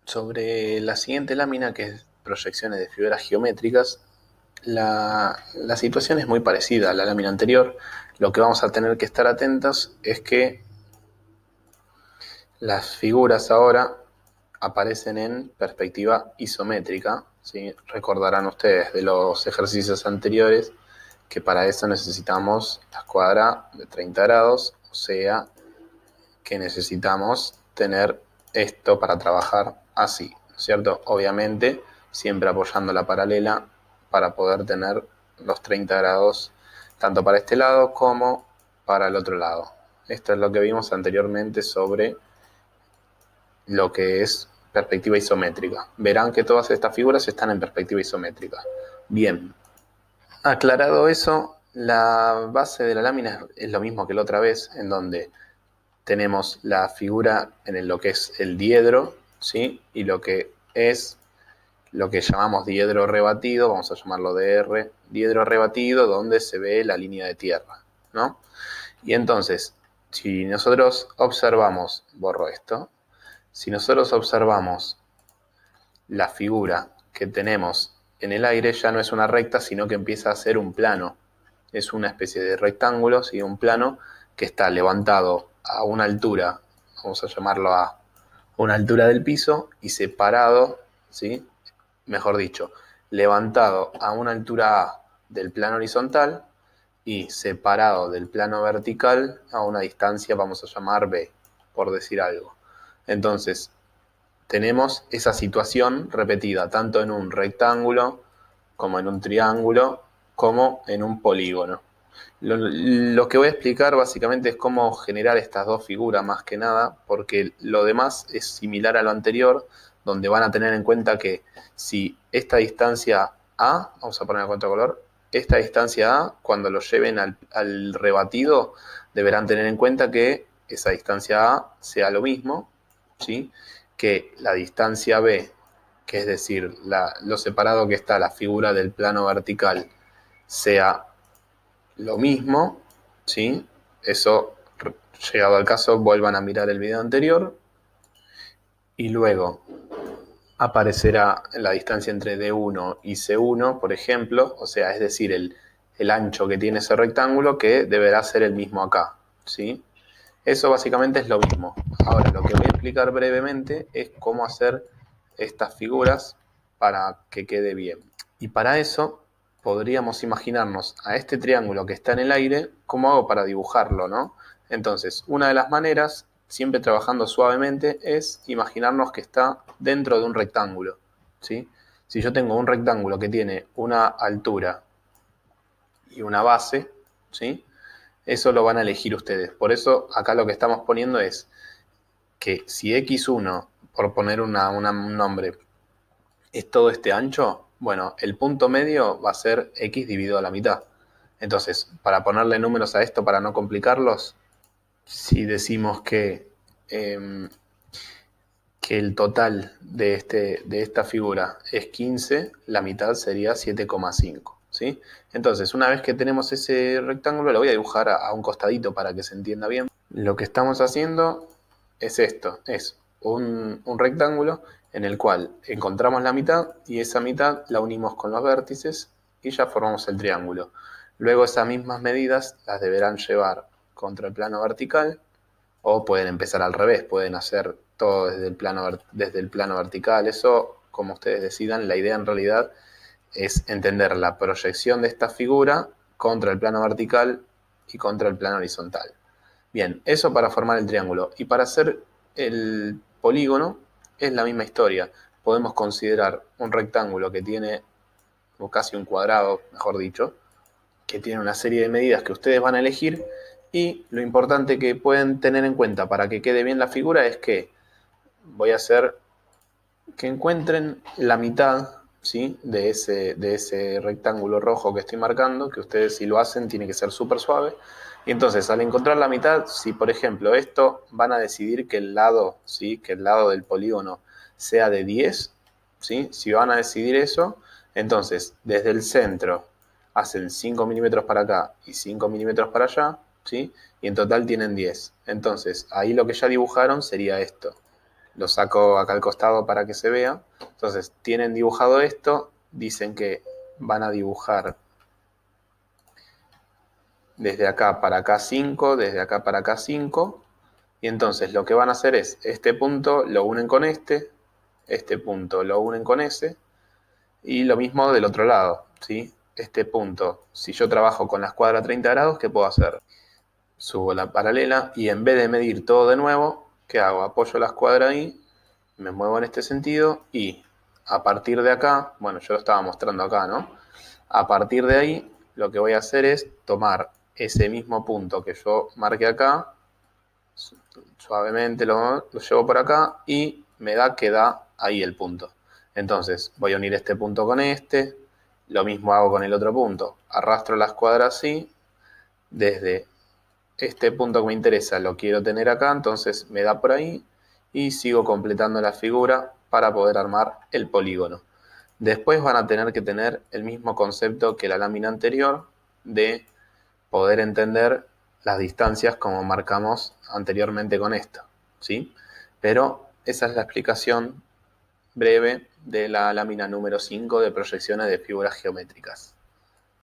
Sobre la siguiente lámina, que es proyecciones de figuras geométricas, la situación es muy parecida a la lámina anterior. Lo que vamos a tener que estar atentos es que las figuras ahora aparecen en perspectiva isométrica, ¿sí? Recordarán ustedes de los ejercicios anteriores que para eso necesitamos la escuadra de 30 grados, o sea que necesitamos tener esto para trabajar así, ¿cierto? Obviamente siempre apoyando la paralela para poder tener los 30 grados tanto para este lado como para el otro lado. Esto es lo que vimos anteriormente sobre lo que es perspectiva isométrica. Verán que todas estas figuras están en perspectiva isométrica. Bien, aclarado eso, la base de la lámina es lo mismo que la otra vez, en donde tenemos la figura en lo que es el diedro, ¿sí? Y lo que es lo que llamamos diedro rebatido, vamos a llamarlo DR, diedro rebatido, donde se ve la línea de tierra, ¿no? Y entonces, si nosotros observamos, borro esto, si nosotros observamos la figura que tenemos en el aire, ya no es una recta, sino que empieza a ser un plano. Es una especie de rectángulo, ¿sí? Un plano que está levantado a una altura, vamos a llamarlo a una altura del piso, y separado, ¿sí? Mejor dicho, levantado a una altura A del plano horizontal y separado del plano vertical a una distancia, vamos a llamar B, por decir algo. Entonces, tenemos esa situación repetida tanto en un rectángulo como en un triángulo como en un polígono. Lo que voy a explicar básicamente es cómo generar estas dos figuras más que nada, porque lo demás es similar a lo anterior, donde van a tener en cuenta que si esta distancia A, vamos a poner a contracolor, esta distancia A, cuando lo lleven al rebatido, deberán tener en cuenta que esa distancia A sea lo mismo, ¿sí? Que la distancia B, que es decir, lo separado que está la figura del plano vertical, sea lo mismo, ¿sí? Eso, llegado al caso, vuelvan a mirar el video anterior y luego aparecerá la distancia entre D1 y C1, por ejemplo, o sea, es decir, el ancho que tiene ese rectángulo, que deberá ser el mismo acá, ¿sí? Eso básicamente es lo mismo. Ahora, lo que voy a explicar brevemente es cómo hacer estas figuras para que quede bien. Y para eso podríamos imaginarnos a este triángulo que está en el aire, cómo hago para dibujarlo, ¿no? Entonces, una de las maneras, siempre trabajando suavemente, es imaginarnos que está dentro de un rectángulo, ¿sí? Si yo tengo un rectángulo que tiene una altura y una base, ¿sí? Eso lo van a elegir ustedes. Por eso acá lo que estamos poniendo es que si x1, por poner un nombre, es todo este ancho, bueno, el punto medio va a ser x dividido a la mitad. Entonces, para ponerle números a esto, para no complicarlos, si decimos que el total de esta figura es 15, la mitad sería 7,5. ¿Sí? Entonces, una vez que tenemos ese rectángulo, lo voy a dibujar a un costadito para que se entienda bien. Lo que estamos haciendo es esto, es un rectángulo en el cual encontramos la mitad y esa mitad la unimos con los vértices y ya formamos el triángulo. Luego esas mismas medidas las deberán llevar contra el plano vertical, o pueden empezar al revés, pueden hacer todo desde el plano vertical. Eso, como ustedes decidan, la idea en realidad es entender la proyección de esta figura contra el plano vertical y contra el plano horizontal. Bien, eso para formar el triángulo. Y para hacer el polígono es la misma historia. Podemos considerar un rectángulo que tiene, o casi un cuadrado, mejor dicho, que tiene una serie de medidas que ustedes van a elegir, y lo importante que pueden tener en cuenta para que quede bien la figura es que voy a hacer que encuentren la mitad, ¿sí? de ese rectángulo rojo que estoy marcando, que ustedes, si lo hacen, tiene que ser súper suave. Y entonces, al encontrar la mitad, si por ejemplo esto van a decidir que el lado, ¿sí? que el lado del polígono sea de 10, ¿sí? Si van a decidir eso, entonces desde el centro hacen 5 milímetros para acá y 5 milímetros para allá, ¿sí? Y en total tienen 10. Entonces, ahí lo que ya dibujaron sería esto. lo saco acá al costado para que se vea. Entonces, tienen dibujado esto, dicen que van a dibujar desde acá para acá 5, desde acá para acá 5, y entonces lo que van a hacer es, este punto lo unen con este punto lo unen con ese, y lo mismo del otro lado, ¿sí? Este punto, si yo trabajo con la escuadra 30 grados, ¿qué puedo hacer? Subo la paralela y en vez de medir todo de nuevo, ¿qué hago? Apoyo la escuadra ahí, me muevo en este sentido y a partir de acá, bueno, yo lo estaba mostrando acá, ¿no? A partir de ahí, lo que voy a hacer es tomar ese mismo punto que yo marqué acá, suavemente lo llevo por acá y me da que da ahí el punto. Entonces voy a unir este punto con este, lo mismo hago con el otro punto. Arrastro la escuadra así, desde este punto que me interesa lo quiero tener acá, entonces me da por ahí y sigo completando la figura para poder armar el polígono. Después van a tener que tener el mismo concepto que la lámina anterior de poder entender las distancias como marcamos anteriormente con esto, ¿sí? Pero esa es la explicación breve de la lámina número 5 de proyecciones de figuras geométricas.